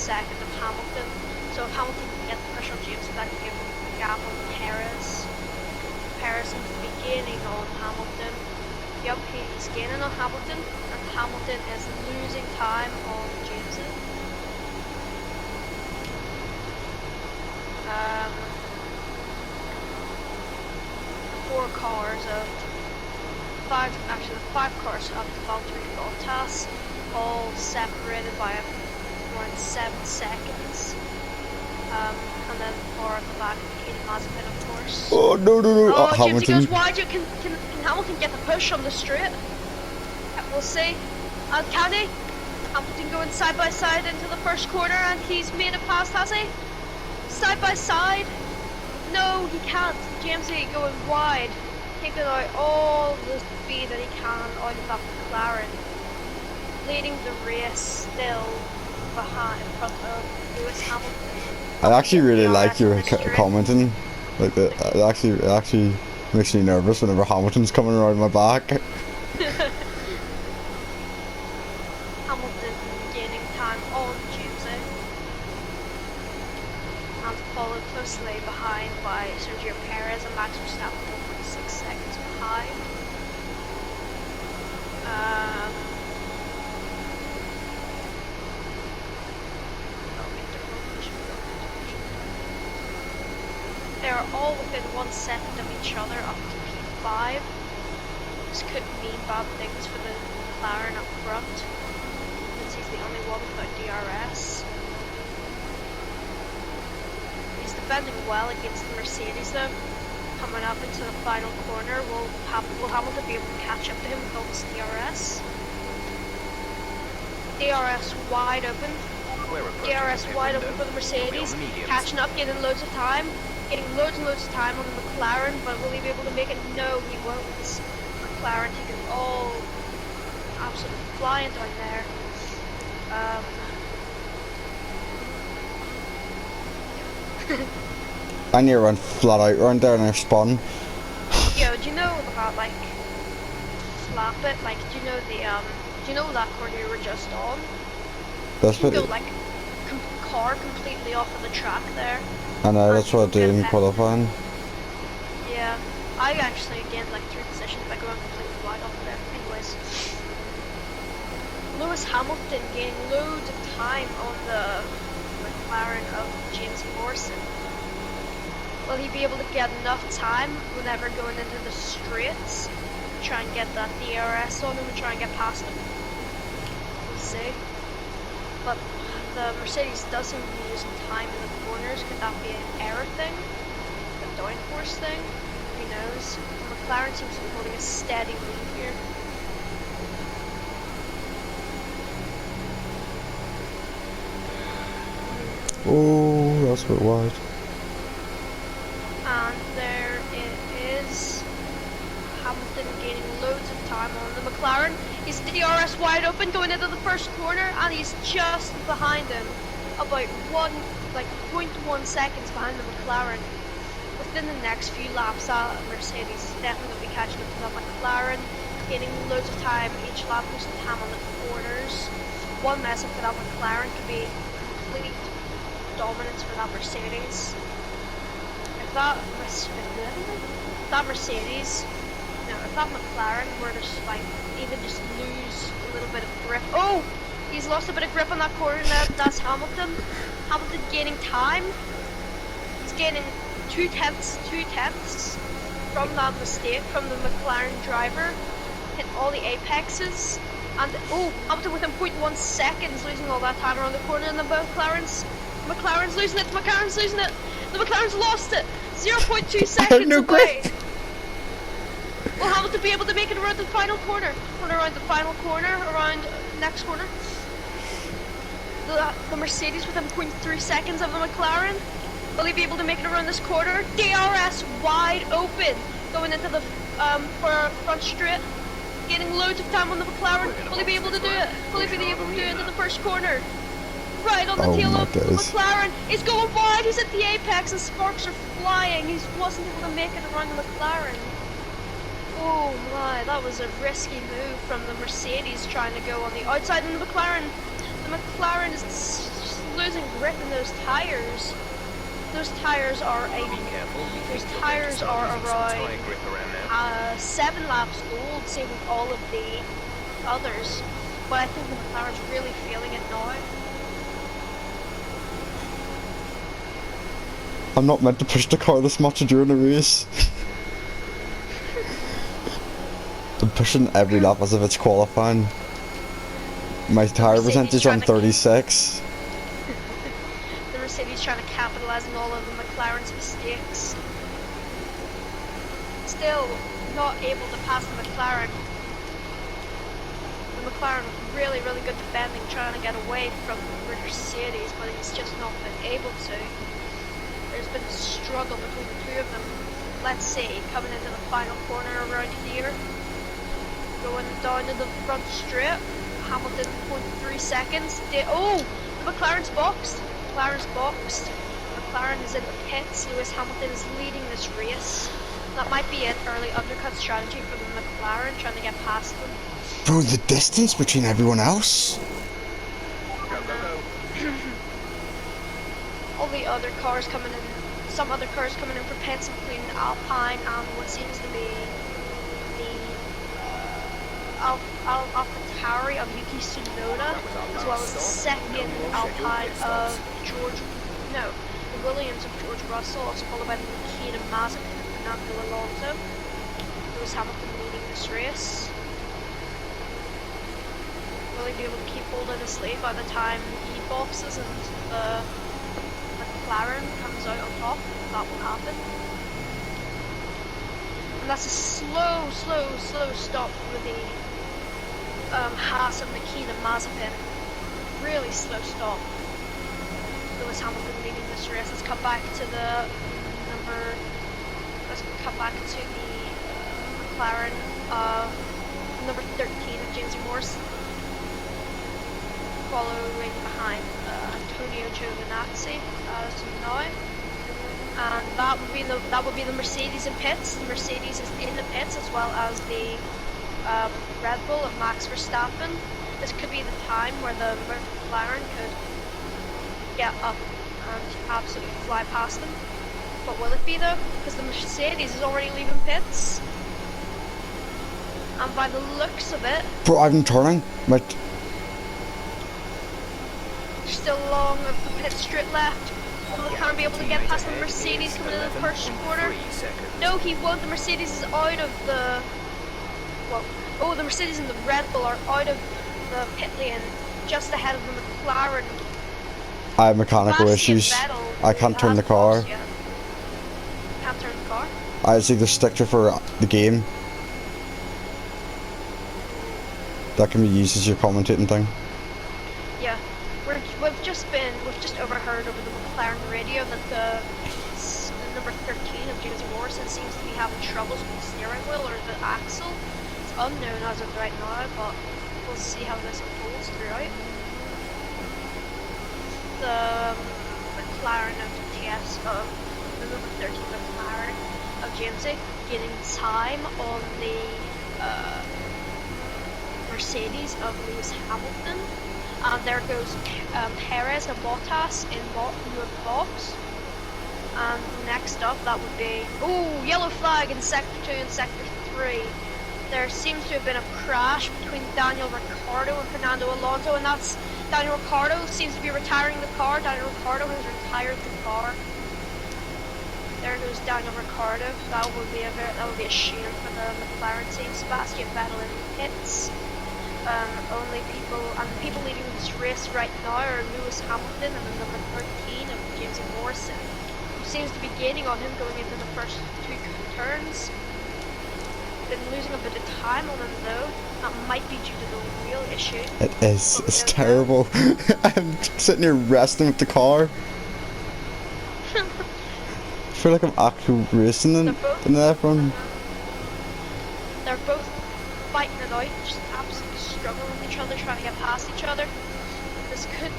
second of Hamilton. So if Hamilton can get the push on James, that can give him a gap on Perez. Perez seems to be gaining on Hamilton. Yup, he's gaining on Hamilton, and Hamilton is losing time on James. The five cars of Valtteri Bottas, all separated by around 7 seconds. And then far at the back, Nikita Mazepin, of course. Oh, no. Oh, Hamilton. James goes wide. Can Hamilton get the push on the straight? We'll see. Can he? Hamilton going side by side into the first corner, and he's made it past, has he? Side by side? No, he can't. Jamesy going wide, taking out all the speed that he can out of that McLaren, leading the race still behind in front of Lewis Hamilton. I actually really like your commenting. Like it actually makes me nervous whenever Hamilton's coming around my back. Hamilton gaining time on Jamesy, and followed closely behind by Sergio Perez and Max Verstappen, 1.6 seconds behind. They are all within 1 second of each other up to P5. This could mean bad things for the McLaren up front, since he's the only one without DRS. He's defending well against the Mercedes though. Coming up into the final corner, will Hamilton be able to catch up to him with all this DRS? DRS wide open. DRS wide open for the Mercedes. Catching up, getting loads of time. Getting loads and loads of time on the McLaren, but will he be able to make it? No, he won't. This McLaren taking all absolutely flying down there. I near went flat out around there and I spun. Yo, do you know about like flap it? Like, do you know the do you know that corner you were just on? That's You what. go like car completely off of the track there. I know, that's what I did in Okay. qualifying. Yeah, I actually gained like 3 positions by going completely wide off of there. Anyways, Lewis Hamilton gaining loads of time on the McLaren of James Morrison. Will he be able to get enough time whenever going into the straights to try and get that DRS on him and try and get past him? We'll see. But the Mercedes does seem to be losing time in the corners. Could that be an error thing? A downforce thing? Who knows? McLaren seems to be holding a steady lead here. Oh, that's a bit wide. And there it is. Hamilton gaining loads of time on the McLaren. He's DRS wide open going into the first corner, and he's just behind him, about 0.1 seconds behind the McLaren. Within the next few laps, Mercedes is definitely going to be catching up to the McLaren, gaining loads of time each lap, losing time on the corners. One mess up for that McLaren could be complete dominance for that Mercedes. If that Mercedes, no, if that McLaren were to just like even just lose a little bit of grip. Oh, he's lost a bit of grip on that corner now. That's Hamilton. Hamilton gaining time. He's gaining 2/10 from that mistake from the McLaren driver. Hit all the apexes. And oh, Hamilton within 0.1 seconds losing all that time around the corner, and the McLaren's losing it. The McLaren's losing it. The McLaren's lost it. 0.2 seconds No away. grip. Will Hamilton be able to make it around the final corner? Around next corner? The Mercedes within 0.3 seconds of the McLaren. Will he be able to make it around this corner? DRS wide open, going into the front straight, getting loads of time on the McLaren. Will he be able to do it? Will he be able to do it into the first corner? Right on the tail of the McLaren. He's going wide. He's at the apex, and sparks are flying. He wasn't able to make it around the McLaren. Oh my, that was a risky move from the Mercedes trying to go on the outside, and the McLaren is losing losing grip in those tires. Those tires are Be careful. We those think you're going to tires start are losing some tyre around grip around now. 7 laps old, same with all of the others. But I think the McLaren's really feeling it now. I'm not meant to push the car this much during a race. I'm pushing every lap as if it's qualifying. My tire Mercedes percentage on trying to- 36. The Mercedes trying to capitalise on all of the McLaren's mistakes. Still not able to pass the McLaren. The McLaren with really, really good defending, trying to get away from the Mercedes, but he's just not been able to. There's been a struggle between the two of them. Let's see, coming into the final corner around here. Going down to the front straight. Hamilton 0.3 seconds. Oh! The McLaren's boxed. McLaren's boxed. McLaren is in the pits. Lewis Hamilton is leading this race. That might be an early undercut strategy for the McLaren, trying to get past them. Bro, the distance between everyone else. Go, go, go. All the other cars coming in, some other cars coming in for pits, including Alpine and what seems to be the AlphaTauri of Yuki Tsunoda, as well as the second Alpine of the Williams of George Russell, also followed by the Nikita Mazepin and Fernando Alonso. Lewis Hamilton leading this race. Will he be able to keep holding his lead by the time he boxes and the McLaren comes out on top? That will happen. And that's a slow stop for the Haas and Nikita Mazepin. Really slow stop. Lewis Hamilton leading this race. Let's come back to the McLaren number 13 of James Morse, following behind Antonio Giovinazzi as of now. And that would be the Mercedes in pits. The Mercedes is in the pits, as well as the Red Bull of Max Verstappen. This could be the time where the McLaren could get up and absolutely fly past them. But will it be though? Because the Mercedes is already leaving pits. And by the looks of it, Bro, I'm turning. Right. there's still long of the pit straight left. Will the car be able to get past the Mercedes coming into the first corner? 3 seconds. No, he won't. The Mercedes is out of the... Well, oh, the Mercedes and the Red Bull are out of the pit lane, just ahead of the McLaren. I have mechanical Sebastian issues. Vettel I can't turn the car. has boxed yet. Can't turn the car? I just need to stick to for the game. That can be used as your commentating thing. Yeah. We've just overheard over the McLaren radio that the number 13 of James Morrison seems to be having troubles with the steering wheel or the axle. It's unknown as of right now, but we'll see how this unfolds throughout. The McLaren of TS of the number 13 McLaren of Jamesy gaining time on the Mercedes of Lewis Hamilton. And there goes Perez and Bottas in the box. And next up, that would be yellow flag in sector 2 and sector 3. There seems to have been a crash between Daniel Ricciardo and Fernando Alonso, and that's Daniel Ricciardo seems to be retiring the car. Daniel Ricciardo has retired the car. There goes Daniel Ricciardo. That would be a shame for the McLaren team. Sebastian Vettel in the pits. The people leading this race right now are Lewis Hamilton and the number 13 of James Morrison, who seems to be gaining on him going into the first 2 turns. Been losing a bit of time on him though. That might be due to the wheel issue. It is. It's terrible. I'm sitting here resting with the car. I feel like I'm actually racing in the F1. They're both fighting it out, just absolutely struggling with each other, trying to get past each other. This could...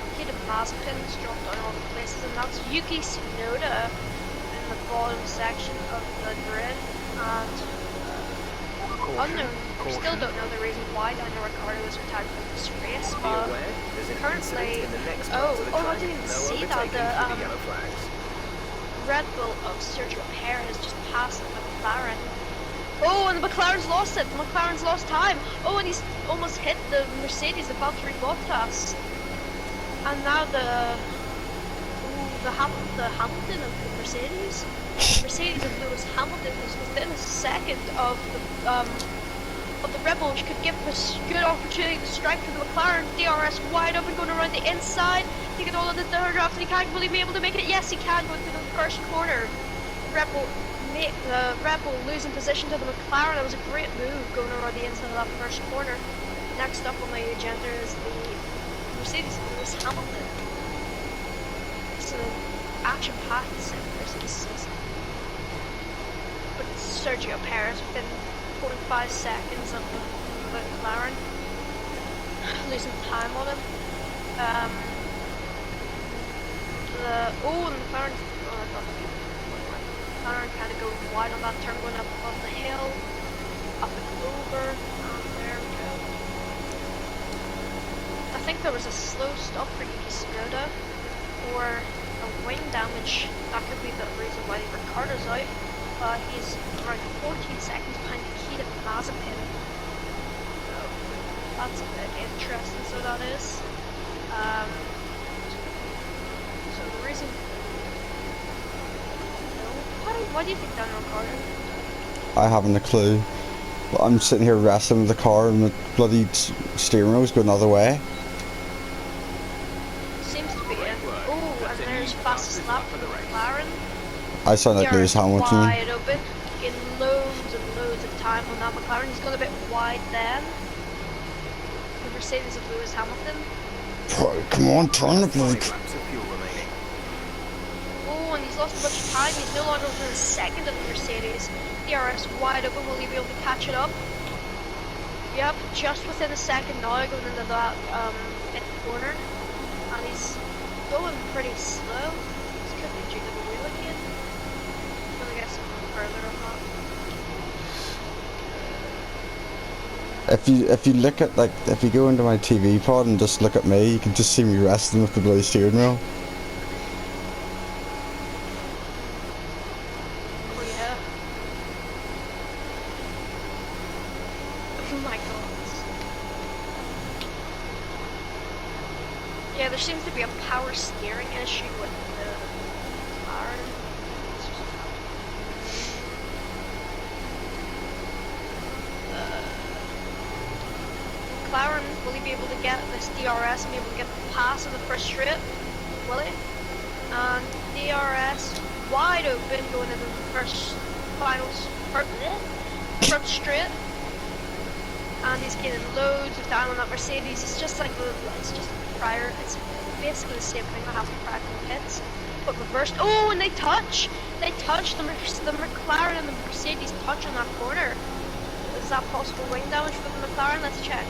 Nikita Mazepin's dropped down all the places, and that's Yuki Tsunoda in the bottom section of the grid. And unknown, we still don't know the reason why Daniel Ricciardo was retired from this race. currently. In the next part of the I track, didn't even no see that. overtaking The through the yellow flags. Red Bull of Sergio Perez just passed the McLaren. Oh, and the McLaren's lost it. The McLaren's lost time. Oh, and he's almost hit the Mercedes, the Valtteri Bottas. And now the Hamilton of the Mercedes. Mercedes of Lewis Hamilton is within a second of the Red Bull, which could give him a good opportunity to strike through the McLaren. DRS wide open, going around the inside. Taking all of the third draft, and he can't really be able to make it. Yes, he can, going through the first corner. Red Bull losing position to the McLaren. That was a great move going around the inside of that first corner. Next up on the agenda is the Mercedes of Lewis Hamilton. It's an action-packed Mercedes season. But Sergio Perez within 45 seconds of the McLaren, losing time on him. And McLaren, McLaren kind of going wide on that turn, going up above the hill, up and over, and there we go. I think there was a slow stop for Yuki Tsunoda, or a wing damage. That could be the reason why Ricciardo's out. He's around 14 seconds behind Nikita Mazepin. So that's a bit interesting, so that is. So the reason... Why do you think Daniel Ricciardo? I haven't a clue. But I'm sitting here wrestling with the car and the bloody steering wheel's going the other way. Seems to be it. Oh, and there's fastest lap for the McLaren. I sound like Lewis Hamilton. Wide open, getting loads and loads of time on that McLaren. He's gone a bit wide then. The Mercedes of Lewis Hamilton. Come on, turn the 5 bloody... laps of fuel remaining. Oh, and he's lost a bunch of time. He's no longer within a second of the Mercedes. DRS wide open. Will he be able to catch it up? Yep, just within a second now, going into that pit corner. And he's going pretty slow. This could be due to the wheel again. We'll get some further on that. If you look at, like, if you go into my TV pod and just look at me, you can just see me wrestling with the bloody steering wheel. Oh yeah. Oh my god. Yeah, there seems to be a power steering issue with the McLaren. McLaren, will he be able to get this DRS and be able to get the pass in the first straight? Will he? And DRS wide open going into the first straight. And he's getting loads of time on that Mercedes. It's just like it's basically the same thing that happened prior to the pits, but reversed. Oh, and they touch the McLaren and the Mercedes touch on that corner. Is that possible wing damage for the McLaren? Let's check.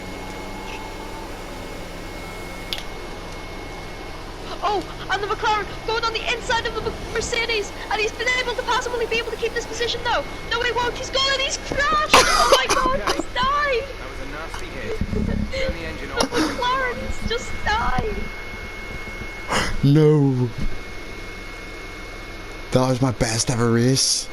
Oh, and the McLaren going on the inside of the Mercedes, and he's been able to pass him. Will he be able to keep this position though? No, he won't. He's gone and he's crashed. Oh my god, he's died. That was a nasty hit. Turn the engine off. The McLaren's just died. No. That was my best ever race.